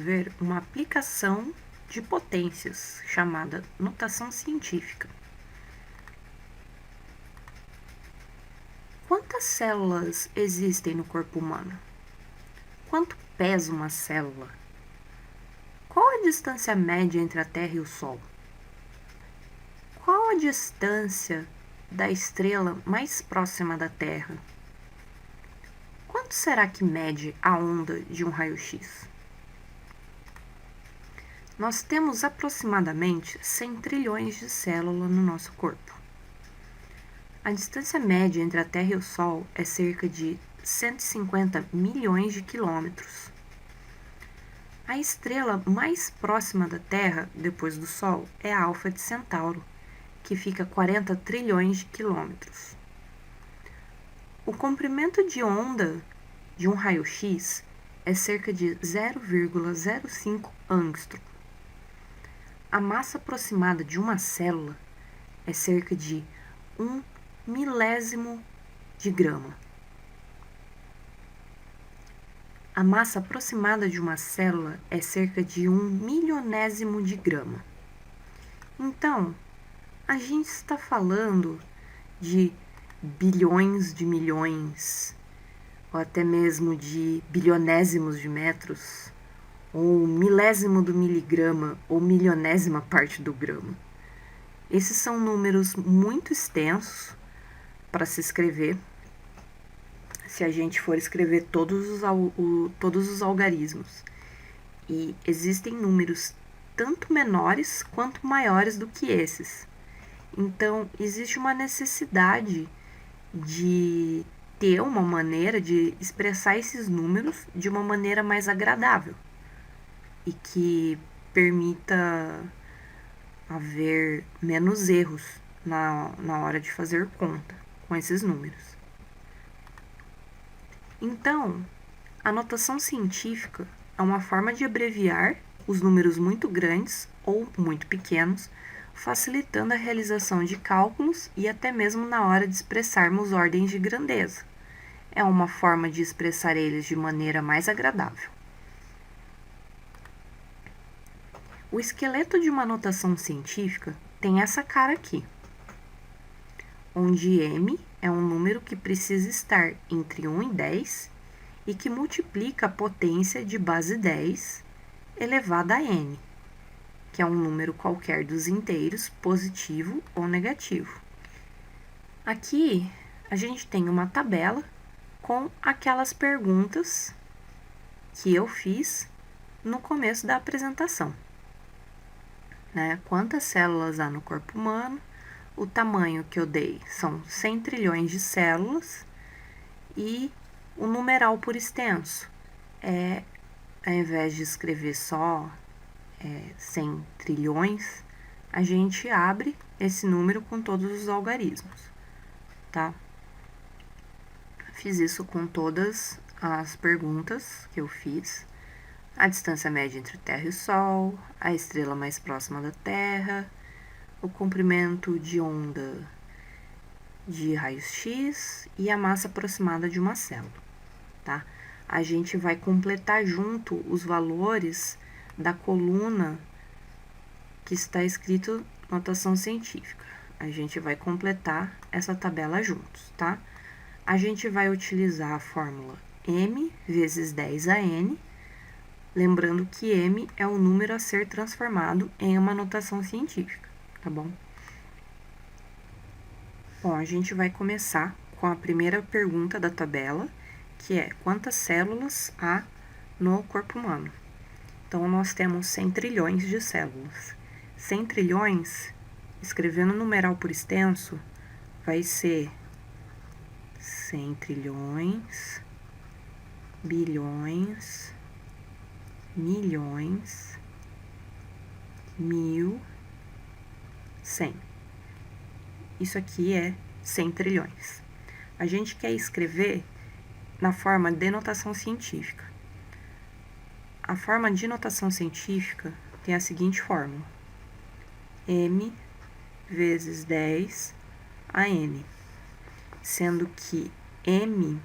ver uma aplicação de potências chamada notação científica. Quantas células existem no corpo humano? Quanto pesa uma célula? Qual a distância média entre a Terra e o Sol? Qual a distância da estrela mais próxima da Terra? Quanto será que mede a onda de um raio-x? Nós temos aproximadamente 100 trilhões de células no nosso corpo. A distância média entre a Terra e o Sol é cerca de 150 milhões de quilômetros. A estrela mais próxima da Terra, depois do Sol, é a Alfa de Centauro, que fica a 40 trilhões de quilômetros. O comprimento de onda de um raio-x é cerca de 0,05 angstrom. A massa aproximada de uma célula é cerca de 1 milésimo de grama. A massa aproximada de uma célula é cerca de 1 milionésimo de grama. Então, a gente está falando de bilhões de milhões, ou até mesmo de bilionésimos de metros, ou milésimo do miligrama, ou milionésima parte do grama. Esses são números muito extensos para se escrever, se a gente for escrever todos os algarismos. E existem números tanto menores quanto maiores do que esses. Então, existe uma necessidade de ter uma maneira de expressar esses números de uma maneira mais agradável e que permita haver menos erros na hora de fazer conta com esses números. Então, a notação científica é uma forma de abreviar os números muito grandes ou muito pequenos, facilitando a realização de cálculos e até mesmo na hora de expressarmos ordens de grandeza. É uma forma de expressar eles de maneira mais agradável. O esqueleto de uma notação científica tem essa cara aqui, onde m é um número que precisa estar entre 1 e 10 e que multiplica a potência de base 10 elevada a n, que é um número qualquer dos inteiros, positivo ou negativo. Aqui a gente tem uma tabela com aquelas perguntas que eu fiz no começo da apresentação. Quantas células há no corpo humano? O tamanho que eu dei são 100 trilhões de células e o numeral por extenso é, ao invés de escrever só 100 trilhões, a gente abre esse número com todos os algarismos, tá? Fiz isso com todas as perguntas que eu fiz. A distância média entre a Terra e o Sol, a estrela mais próxima da Terra, o comprimento de onda de raios-x e a massa aproximada de uma célula, tá? A gente vai completar junto os valores da coluna que está escrito notação científica. A gente vai completar essa tabela juntos, tá? A gente vai utilizar a fórmula m vezes 10 a n, lembrando que m é o número a ser transformado em uma notação científica, tá bom? Bom, a gente vai começar com a primeira pergunta da tabela, que é quantas células há no corpo humano? Então, nós temos 100 trilhões de células. 100 trilhões, escrevendo numeral por extenso, vai ser 100 trilhões, bilhões, milhões, mil, 100. Isso aqui é 100 trilhões. A gente quer escrever na forma de notação científica. A forma de notação científica tem a seguinte fórmula: m vezes 10 a n, sendo que m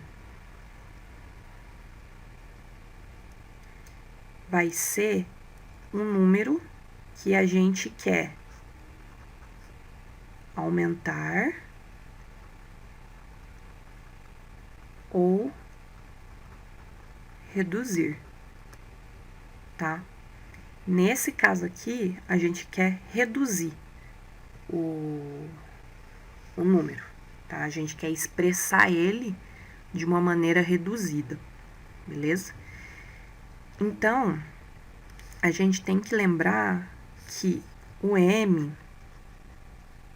vai ser um número que a gente quer aumentar ou reduzir, tá? Nesse caso aqui, a gente quer reduzir o número, tá? A gente quer expressar ele de uma maneira reduzida, beleza? Então, a gente tem que lembrar que o M,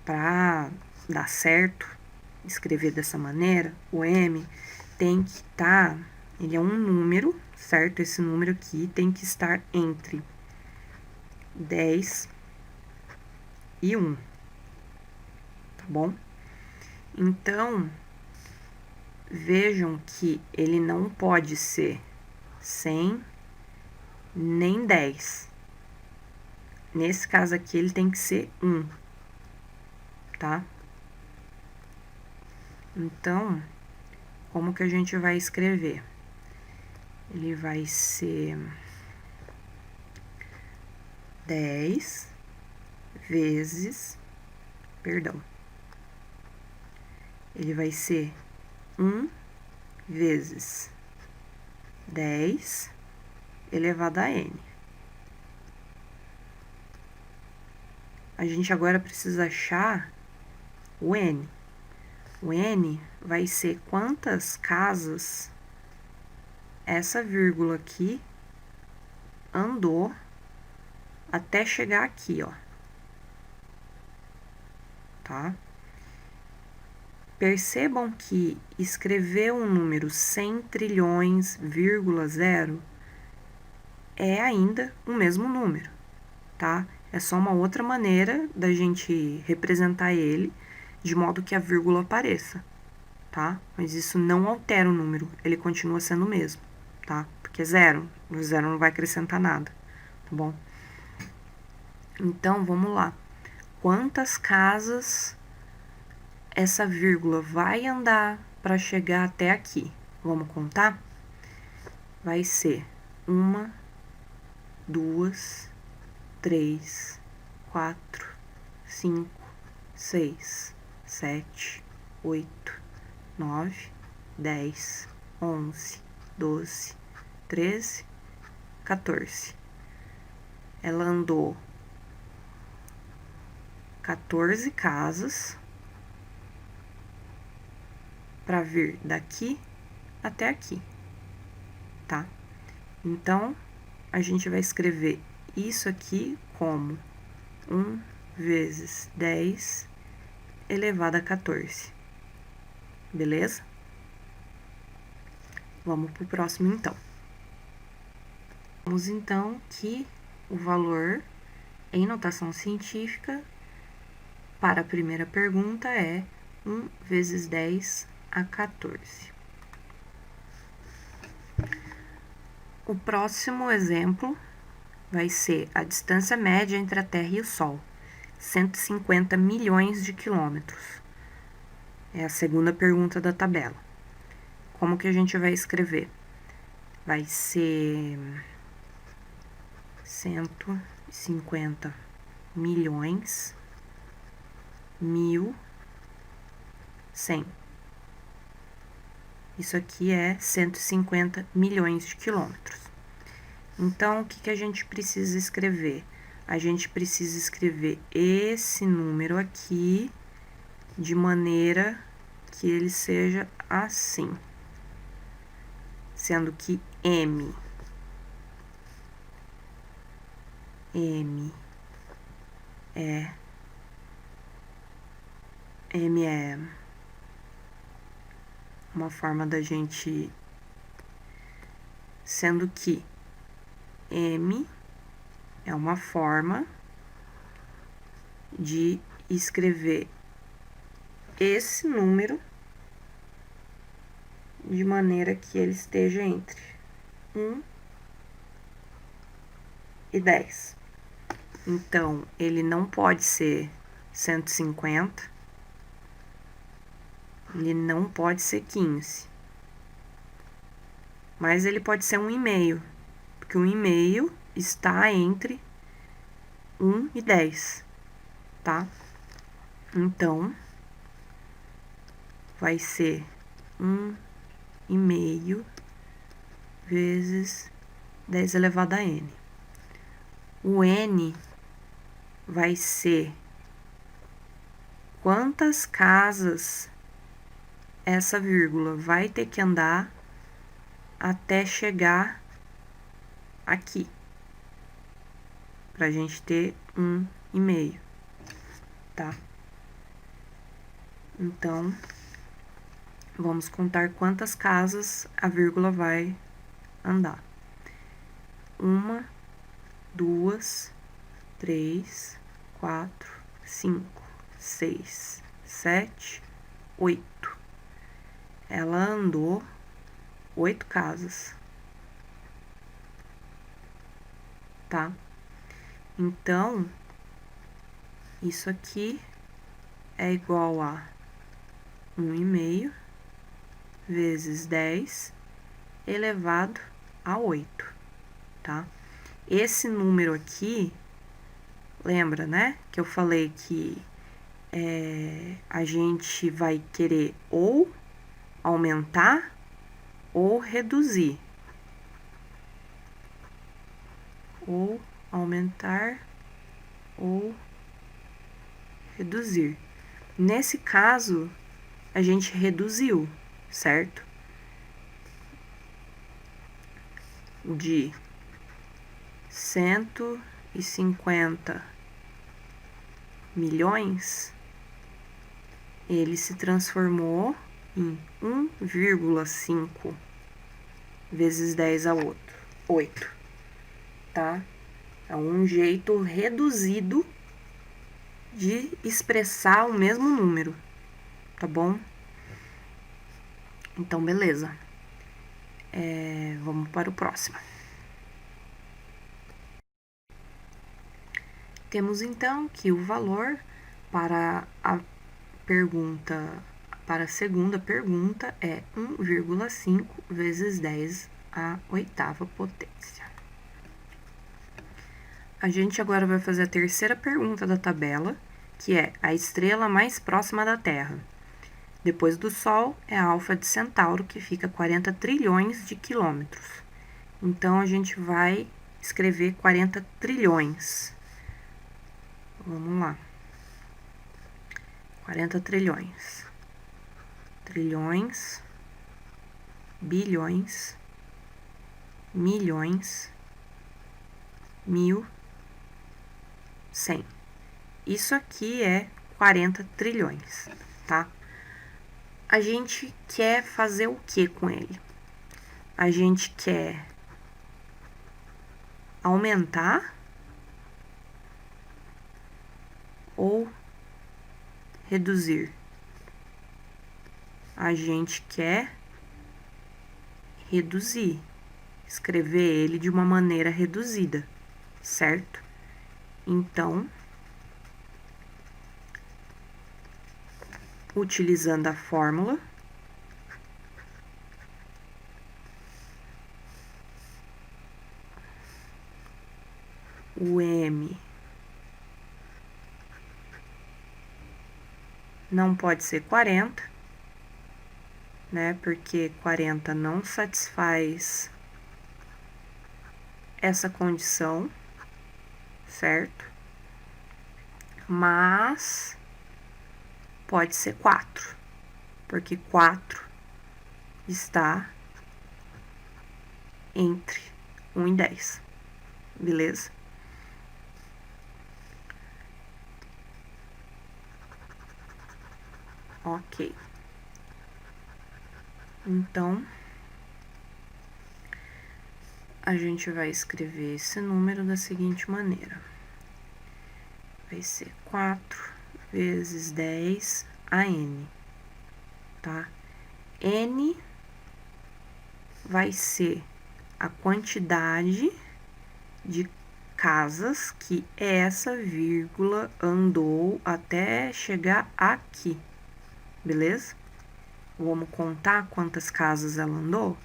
para dar certo, escrever dessa maneira, o M tem que estar, ele é um número, certo? Esse número aqui tem que estar entre 10 e 1, tá bom? Então, vejam que ele não pode ser 100 nem 10. Nesse caso aqui, ele tem que ser 1, tá? Então, como que a gente vai escrever? Ele vai ser 10 vezes, perdão, ele vai ser 1 vezes 10 elevado a n. A gente agora precisa achar o n. O n vai ser quantas casas essa vírgula aqui andou até chegar aqui, ó. Tá? Percebam que escrever um número 100 trilhões, vírgula 0 é ainda o mesmo número, tá? É só uma outra maneira da gente representar ele de modo que a vírgula apareça, tá? Mas isso não altera o número, ele continua sendo o mesmo, tá? Porque é zero, o zero não vai acrescentar nada, tá bom? Então, vamos lá. Quantas casas essa vírgula vai andar para chegar até aqui? Vamos contar? Vai ser 1, 2, 3, 4, 5, 6, 7, 8, 9, 10, 11, 12, 13, 14. Ela andou 14 casas para vir daqui até aqui, tá? Então, a gente vai escrever isso aqui como 1 vezes 10 elevado a 14, beleza? Vamos pro próximo, então. Vamos, então, que o valor em notação científica para a primeira pergunta é 1 vezes 10 a 14. O próximo exemplo vai ser a distância média entre a Terra e o Sol, 150 milhões de quilômetros. É a segunda pergunta da tabela. Como que a gente vai escrever? Vai ser 150 milhões, 100. Isso aqui é 150 milhões de quilômetros. Então, o que que a gente precisa escrever? A gente precisa escrever esse número aqui de maneira que ele seja assim. Sendo que M é uma forma da gente, sendo que M é uma forma de escrever esse número de maneira que ele esteja entre 1 e 10. Então, ele não pode ser 150, ele não pode ser 15, mas ele pode ser 1,5, porque 1,5 está entre 1 e 10, tá? Então, vai ser 1,5 vezes 10 elevado a n. O n vai ser quantas casas essa vírgula vai ter que andar até chegar aqui, pra gente ter 1,5, tá? Então, vamos contar quantas casas a vírgula vai andar. 1, 2, 3, 4, 5, 6, 7, 8. Ela andou 8 casas, tá? Então, isso aqui é igual a 1,5 vezes 10 elevado a 8, tá? Esse número aqui, lembra, né? Que eu falei que a gente vai querer ou aumentar ou reduzir. Ou aumentar ou reduzir. Nesse caso, a gente reduziu, certo? De 150 milhões, ele se transformou em 1,5 vezes 10 a 8, tá? É um jeito reduzido de expressar o mesmo número, tá bom? Então, beleza. Vamos para o próximo. Temos então que o valor para a segunda pergunta é 1,5 vezes 10 à oitava potência. A gente agora vai fazer a terceira pergunta da tabela, que é a estrela mais próxima da Terra. Depois do Sol é a Alfa de Centauro, que fica a 40 trilhões de quilômetros. Então, a gente vai escrever 40 trilhões. Vamos lá. 40 trilhões. Trilhões, bilhões, milhões, 1.100. Isso aqui é 40 trilhões, tá? A gente quer fazer o que com ele? A gente quer aumentar ou reduzir? A gente quer reduzir, escrever ele de uma maneira reduzida, certo? Então, utilizando a fórmula, o M não pode ser 40, né? Porque 40 não satisfaz essa condição, certo? Mas pode ser 4, porque 4 está entre 1 e 10, beleza? Ok. Então, a gente vai escrever esse número da seguinte maneira. Vai ser 4 vezes 10 a n, tá? N vai ser a quantidade de casas que essa vírgula andou até chegar aqui, beleza? Vamos contar quantas casas ela andou?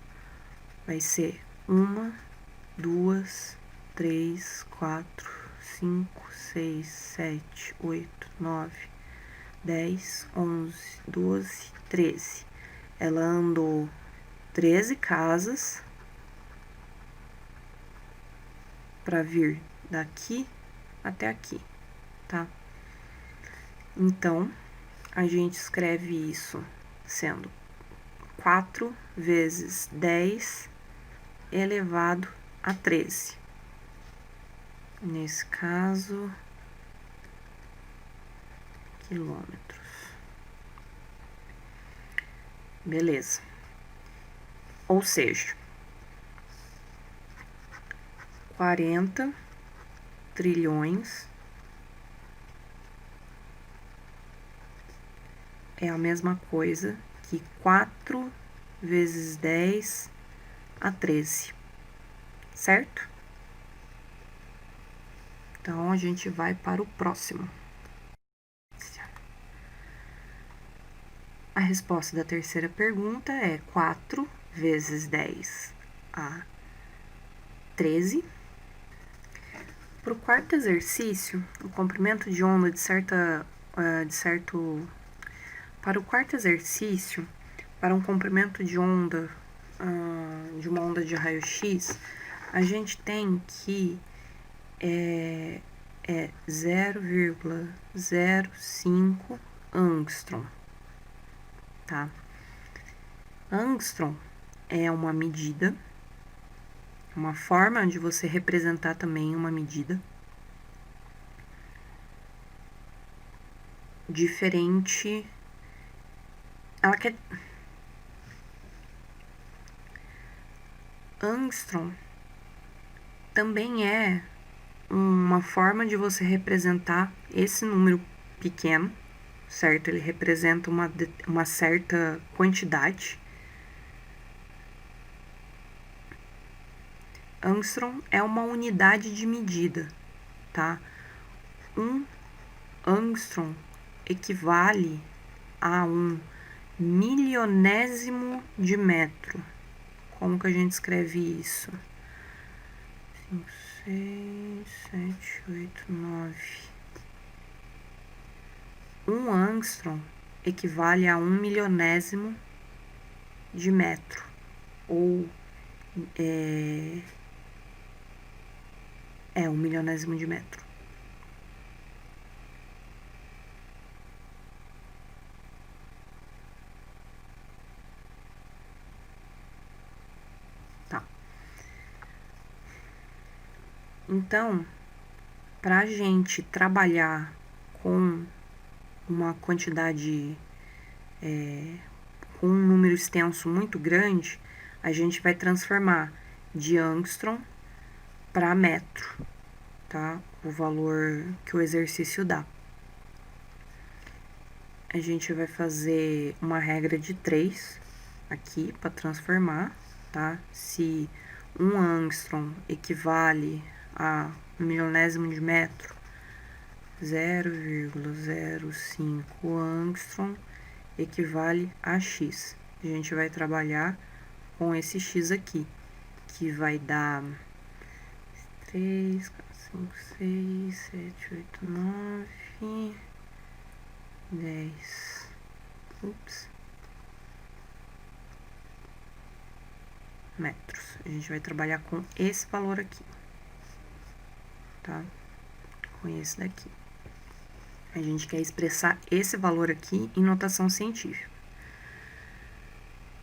Vai ser 1, 2, 3, 4, 5, 6, 7, 8, 9, 10, 11, 12, 13. Ela andou 13 casas para vir daqui até aqui, tá? Então, a gente escreve isso sendo 4 vezes 10 elevado a 13. Nesse caso, quilômetros. Beleza. Ou seja, 40 trilhões é a mesma coisa que 4 vezes 10 a 13, certo? Então, a gente vai para o próximo. A resposta da terceira pergunta é 4 vezes 10 a 13. Para o quarto exercício, o comprimento de onda para o quarto exercício, para um comprimento de onda de uma onda de raio-x, a gente tem que é 0,05 angstrom, tá? Angstrom é uma medida, uma forma de você representar também uma medida diferente. Ela quer angstrom também é uma forma de você representar esse número pequeno, certo? Ele representa uma certa quantidade. Angstrom é uma unidade de medida, tá? Um angstrom equivale a um milionésimo de metro. Como que a gente escreve isso? 5, 6, 7, 8, 9. Um angstrom equivale a um milionésimo de metro, ou um milionésimo de metro. Tá. Então, para a gente trabalhar com uma quantidade, com um número extenso muito grande, a gente vai transformar de angstrom para metro, tá? O valor que o exercício dá. A gente vai fazer uma regra de 3 aqui para transformar, tá? Se um angstrom equivale a um milionésimo de metro, 0,05 angstrom equivale a x. A gente vai trabalhar com esse x aqui, que vai dar 3, 4, 5, 6, 7, 8, 9, 10. Metros. A gente vai trabalhar com esse valor aqui, tá? Com esse daqui. A gente quer expressar esse valor aqui em notação científica.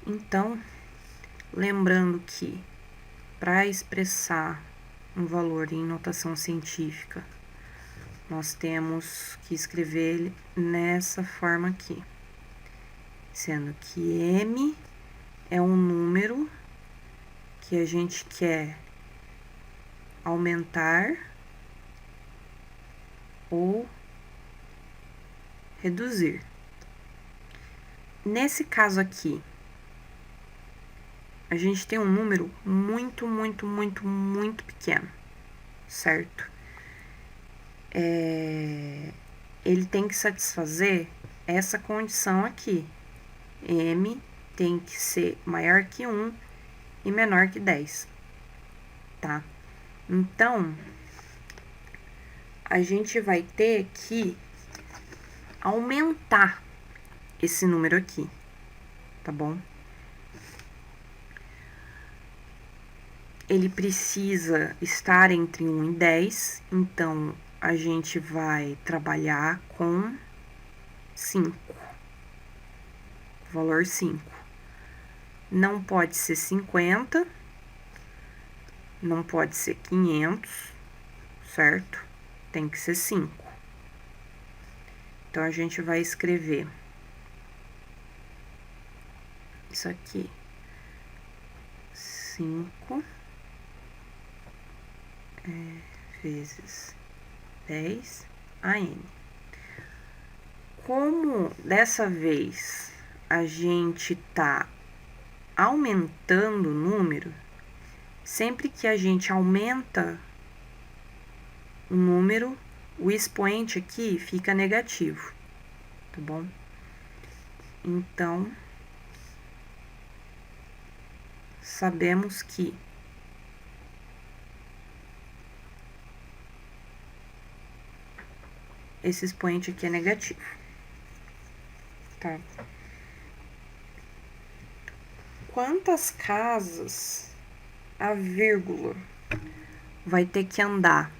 Então, lembrando que para expressar um valor em notação científica, nós temos que escrever ele nessa forma aqui, sendo que M é um número que a gente quer aumentar ou reduzir. Nesse caso aqui, a gente tem um número muito, muito, muito, muito pequeno, certo? Ele tem que satisfazer essa condição aqui. M tem que ser maior que 1 e menor que 10. tá? Então, a gente vai ter que aumentar esse número aqui, tá bom? Ele precisa estar entre 1 e 10, então a gente vai trabalhar com 5, valor 5. Não pode ser 50, não pode ser 500, certo? Tem que ser 5. Então, a gente vai escrever isso aqui, 5 vezes 10 AN. Como dessa vez a gente tá aumentando o número, sempre que a gente aumenta o número, o expoente aqui fica negativo, tá bom? Então, sabemos que esse expoente aqui é negativo, tá? Quantas casas a vírgula vai ter que andar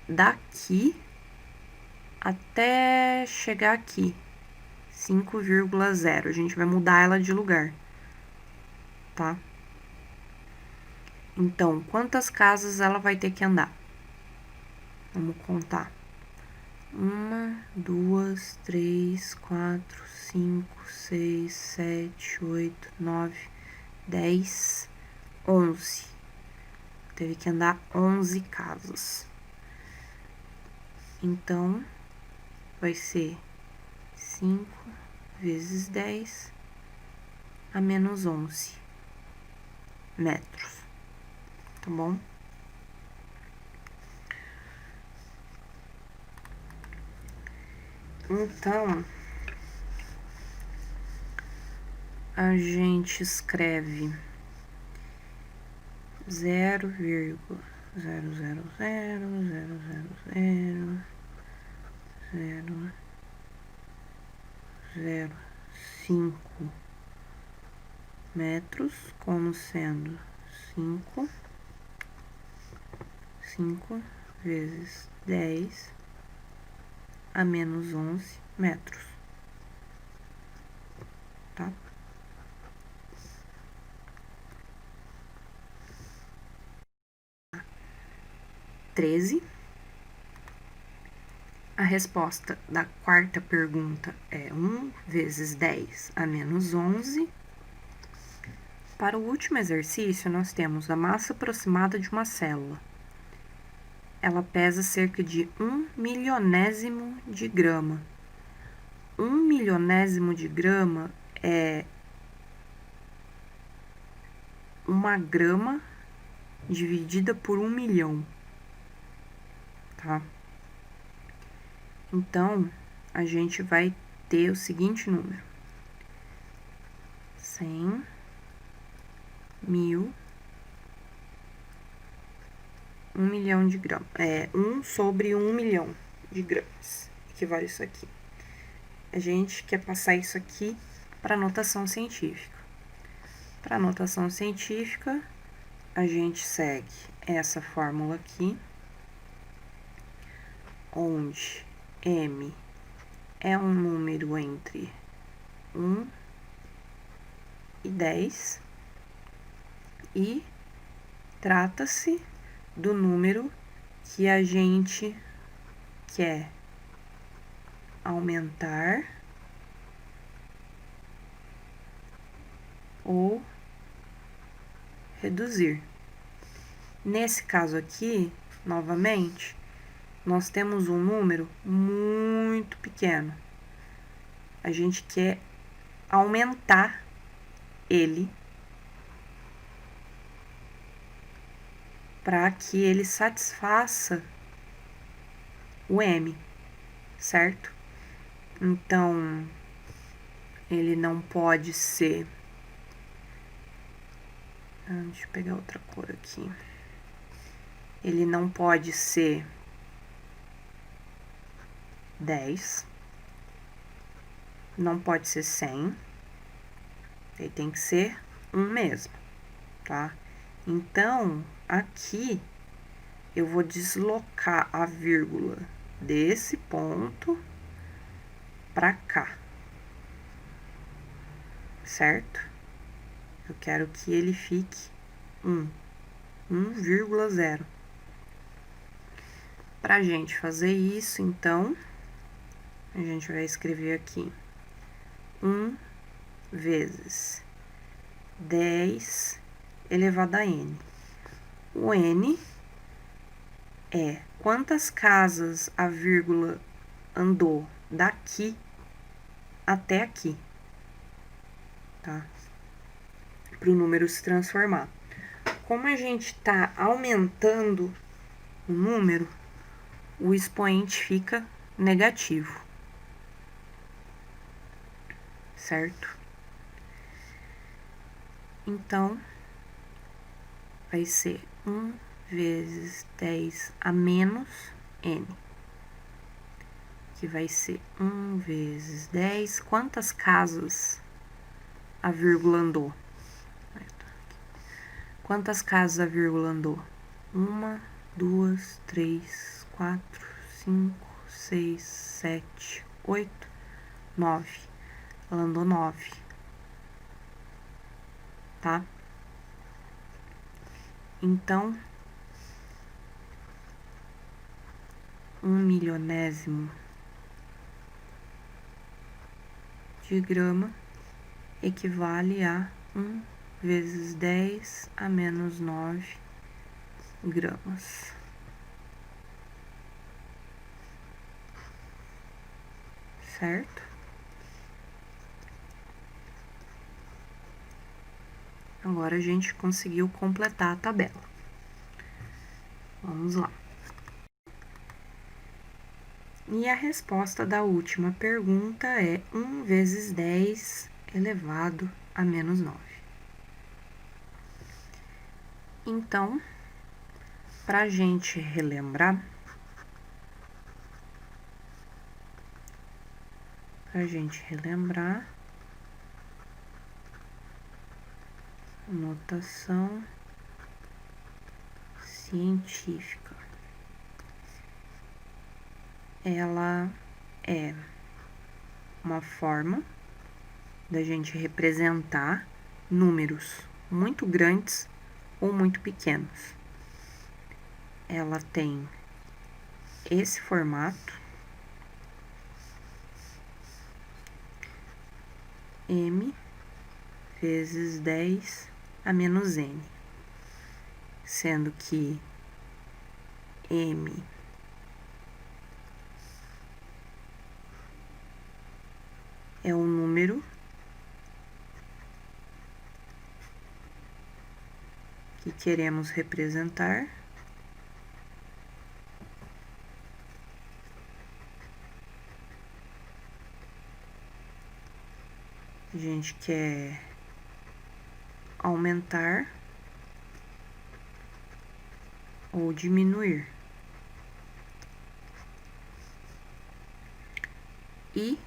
daqui até chegar aqui, 5,0. A gente vai mudar ela de lugar, tá? Então, quantas casas ela vai ter que andar? Vamos contar. 1, 2, 3, 4, 5, 6, 7, 8, 9, 10, 11. Teve que andar 11 casas. Então, vai ser 5 vezes 10 a menos 11 metros, tá bom? Então, a gente escreve 0,000000005 metros, como sendo 5 vezes 10 a menos 11 metros, tá? A resposta da quarta pergunta é 1 vezes 10 a menos 11. Para o último exercício, nós temos a massa aproximada de uma célula. Ela pesa cerca de 1 milionésimo de grama. 1 milionésimo de grama é uma grama dividida por 1 milhão, tá? Então, a gente vai ter o seguinte número: 100 mil, 1 milhão de gramas. 1 sobre 1 milhão de gramas, equivale isso aqui. A gente quer passar isso aqui para notação científica. Para notação científica, a gente segue essa fórmula aqui, onde M é um número entre 1 e 10 e trata-se do número que a gente quer aumentar ou reduzir. Nesse caso aqui, novamente, nós temos um número muito pequeno. A gente quer aumentar ele para que ele satisfaça o M, certo? Então, ele não pode ser Deixa eu pegar outra cor aqui. Ele não pode ser 10. Não pode ser 100. Ele tem que ser 1 mesmo, tá? Então, aqui, eu vou deslocar a vírgula desse ponto pra cá. Certo? Eu quero que ele fique 1,0. Pra gente fazer isso, então, a gente vai escrever aqui 1 vezes 10 elevado a n. O n é quantas casas a vírgula andou daqui até aqui, tá? Para o número se transformar. Como a gente está aumentando o número, o expoente fica negativo, certo? Então, vai ser 1 vezes 10 a menos n, que vai ser 1 vezes 10. Quantas casas a vírgula andou? Quantas casas a vírgula andou? 1, 2, 3, 4, 5, 6, 7, 8, 9. Ela andou 9, tá? Então, 1/1000 de grama equivale a 1 vezes 10 a menos 9 gramas. Certo? Agora a gente conseguiu completar a tabela. Vamos lá. E a resposta da última pergunta é 1 vezes 10 elevado a menos 9. Então, para a gente relembrar, notação científica. Ela é uma forma da gente representar números muito grandes ou muito pequenos. Ela tem esse formato, m vezes 10 a menos n, sendo que m é um número que queremos representar. A gente quer aumentar ou diminuir. E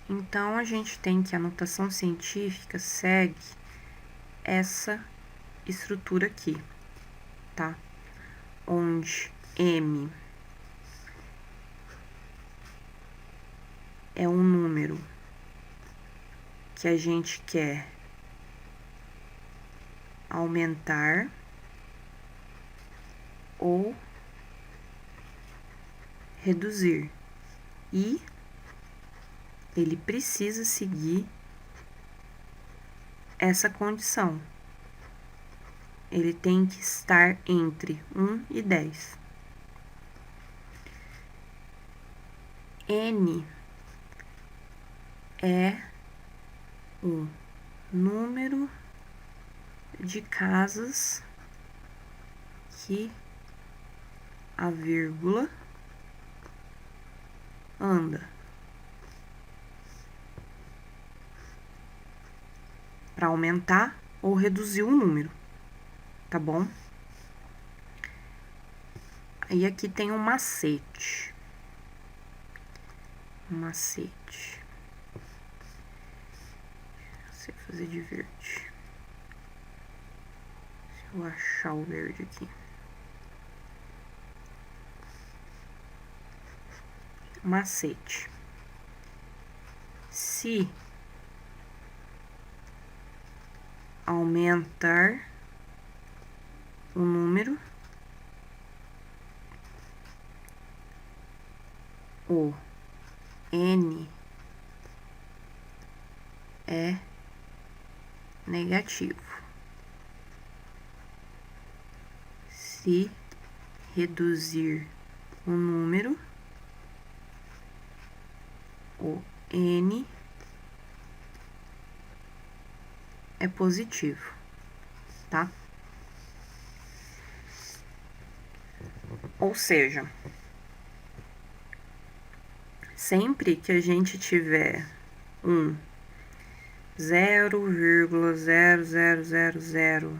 então, a gente tem que a notação científica segue essa estrutura aqui, tá? Onde m é um número que a gente quer aumentar ou reduzir. E ele precisa seguir essa condição. Ele tem que estar entre 1 e 10. N é o número de casas que a vírgula anda. Para aumentar ou reduzir o número, tá bom? Aí aqui tem um macete. Você fazer de verde. Deixa eu achar o verde aqui. Macete. Se aumentar o número, o N é negativo. Se reduzir o número, o N é positivo, tá? Ou seja, sempre que a gente tiver um 0,0000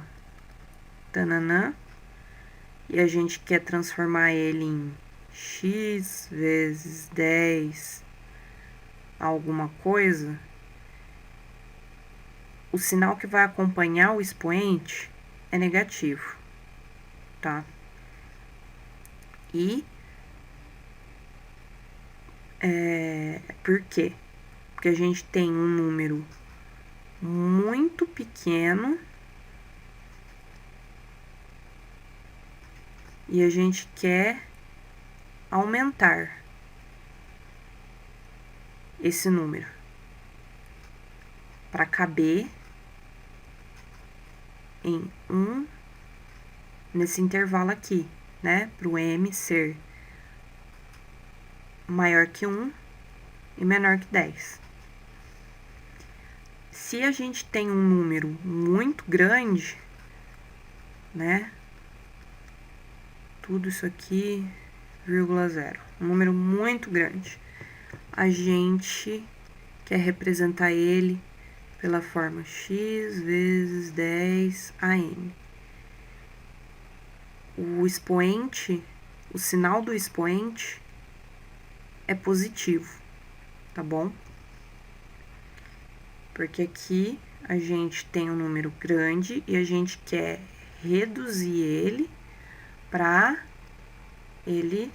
tananã, e a gente quer transformar ele em x vezes 10 alguma coisa, o sinal que vai acompanhar o expoente é negativo, tá? E por quê? Porque a gente tem um número muito pequeno e a gente quer aumentar esse número para caber em nesse intervalo aqui, né? Para o m ser maior que 1 e menor que 10. Se a gente tem um número muito grande, né? Tudo isso aqui, vírgula 0. Um número muito grande. A gente quer representar ele pela forma x vezes 10 AM. O expoente, o sinal do expoente é positivo, tá bom? Porque aqui a gente tem um número grande e a gente quer reduzir ele para ele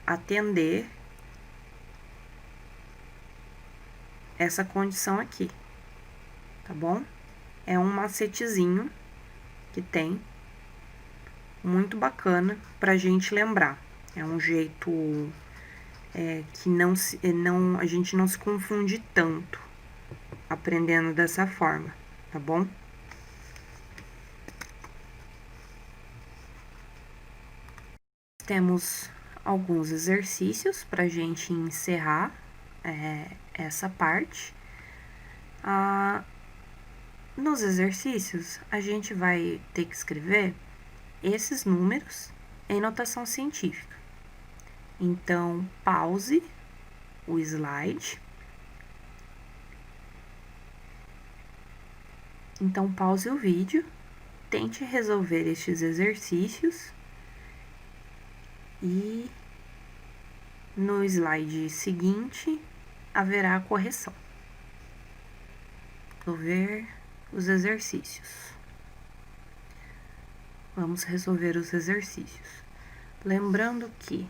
atender essa condição aqui, tá bom? É um macetezinho que tem, muito bacana pra gente lembrar. É um jeito que a gente não se confunde tanto aprendendo dessa forma, tá bom? Temos alguns exercícios pra gente encerrar essa parte. Nos exercícios, a gente vai ter que escrever esses números em notação científica. Então, pause o slide. Então, pause o vídeo, tente resolver estes exercícios e no slide seguinte haverá a correção. Vou ver os exercícios. Vamos resolver os exercícios. Lembrando que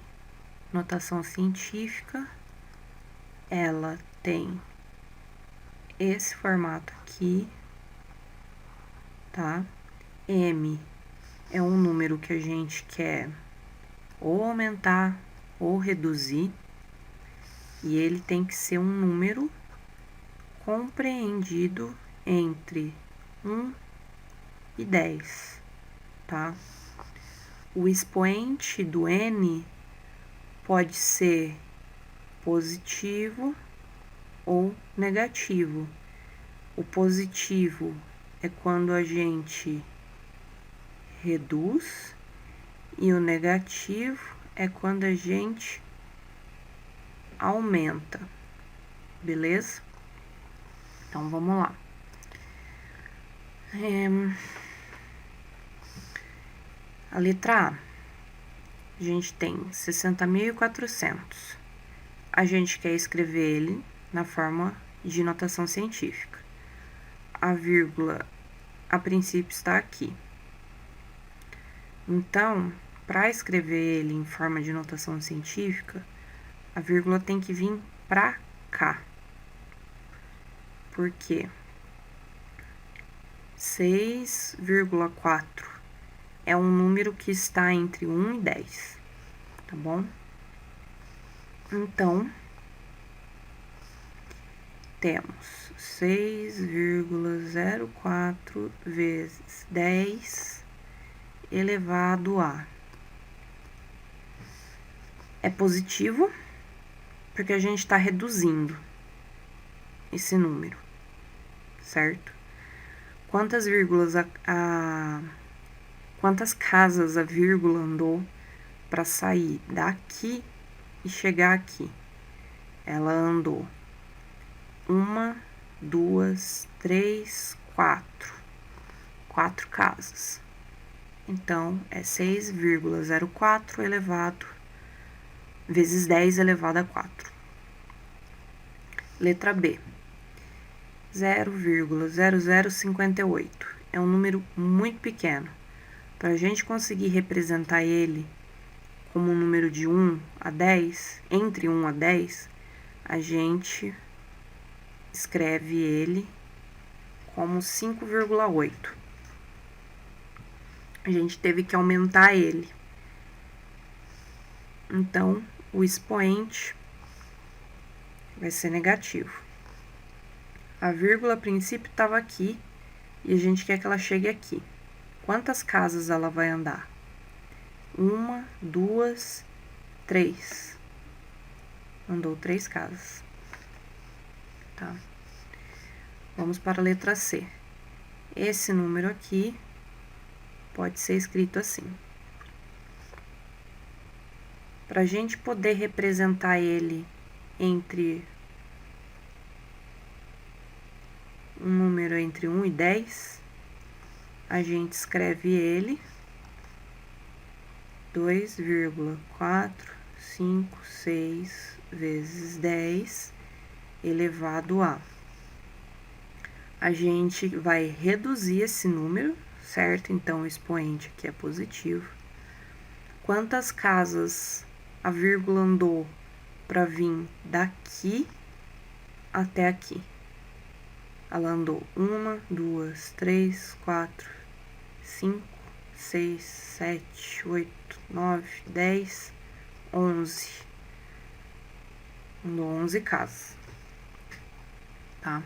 notação científica, ela tem esse formato aqui, tá? M é um número que a gente quer ou aumentar ou reduzir, e ele tem que ser um número compreendido entre 1 e 10, tá? O expoente do N pode ser positivo ou negativo. O positivo é quando a gente reduz E o negativo é quando a gente aumenta, beleza? Então, vamos lá. A letra A gente tem 60.400. A gente quer escrever ele na forma de notação científica. A vírgula, a princípio, está aqui. Então, para escrever ele em forma de notação científica, a vírgula tem que vir para cá. Por quê? 6,4 é um número que está entre 1 e 10, tá bom? Então, temos 6,04 vezes 10 elevado a... É positivo, porque a gente está reduzindo esse número, certo? Quantas vírgulas quantas casas a vírgula andou para sair daqui e chegar aqui? Ela andou 1, 2, 3, 4. 4 casas. Então, é 6,04 elevado vezes 10 elevado a 4. Letra B. 0,0058. É um número muito pequeno. Para a gente conseguir representar ele como um número de 1 a 10, entre 1 a 10, a gente escreve ele como 5,8. A gente teve que aumentar ele. Então, o expoente vai ser negativo. A vírgula a princípio estava aqui e a gente quer que ela chegue aqui. Quantas casas ela vai andar? 1, 2, 3. Andou 3 casas. Tá? Vamos para a letra C. Esse número aqui pode ser escrito assim. Para a gente poder representar ele entre um número entre 1 e 10, a gente escreve ele 2,456 vezes 10 elevado a... A gente vai reduzir esse número, certo? Então, o expoente aqui é positivo. Quantas casas a vírgula andou para vir daqui até aqui? Ela andou 1, 2, 3, 4, 5, 6, 7, 8, 9, 10, 11. Andou 11 casas. Tá?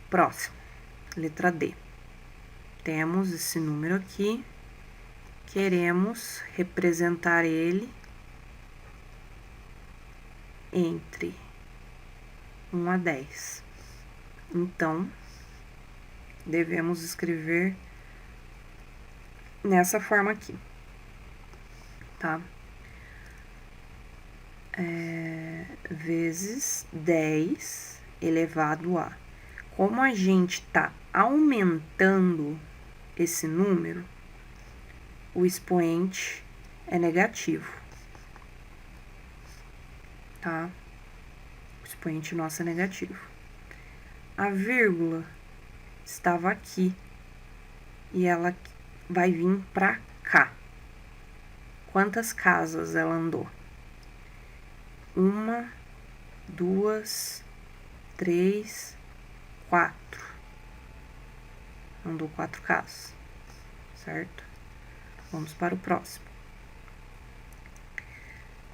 Próximo, letra D. Temos esse número aqui. Queremos representar ele entre 1 a 10. Então, devemos escrever nessa forma aqui, tá? Vezes 10 elevado a... Como a gente está aumentando esse número, o expoente é negativo, tá? O expoente nosso é negativo. A vírgula estava aqui e ela vai vir para cá. Quantas casas ela andou? 1, 2, 3, 4. Andou 4 casas, certo? Vamos para o próximo.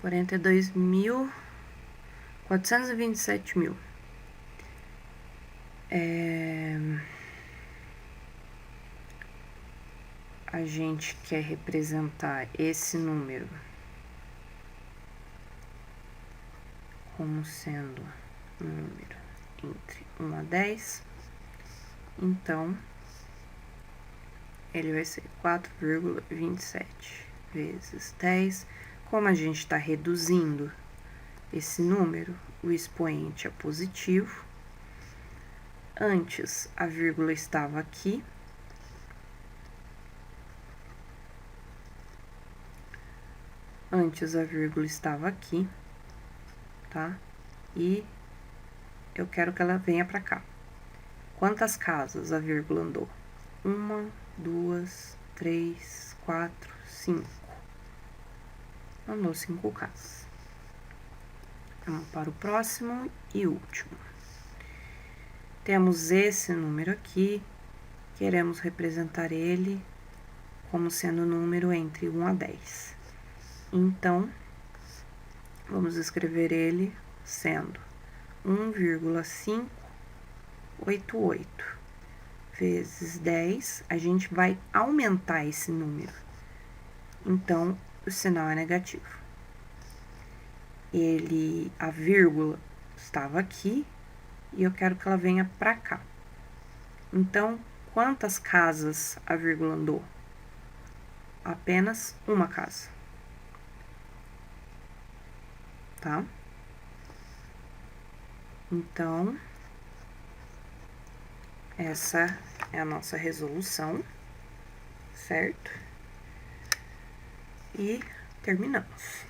427 mil. A gente quer representar esse número como sendo um número entre 1 a 10, então ele vai ser 4,27. vezes 10. Como a gente está reduzindo esse número, o expoente é positivo. Antes, a vírgula estava aqui. Antes, a vírgula estava aqui, tá? E eu quero que ela venha para cá. Quantas casas a vírgula andou? 1, 2, 3, 4, 5. Andou 5 casas. Vamos para o próximo e último. Temos esse número aqui, queremos representar ele como sendo o número entre 1 a 10. Então, vamos escrever ele sendo 1,588 vezes 10. A gente vai aumentar esse número. Então, o sinal é negativo. A vírgula estava aqui e eu quero que ela venha para cá. Então, quantas casas a vírgula andou? Apenas uma casa. Tá? Então, essa é a nossa resolução, certo? E terminamos.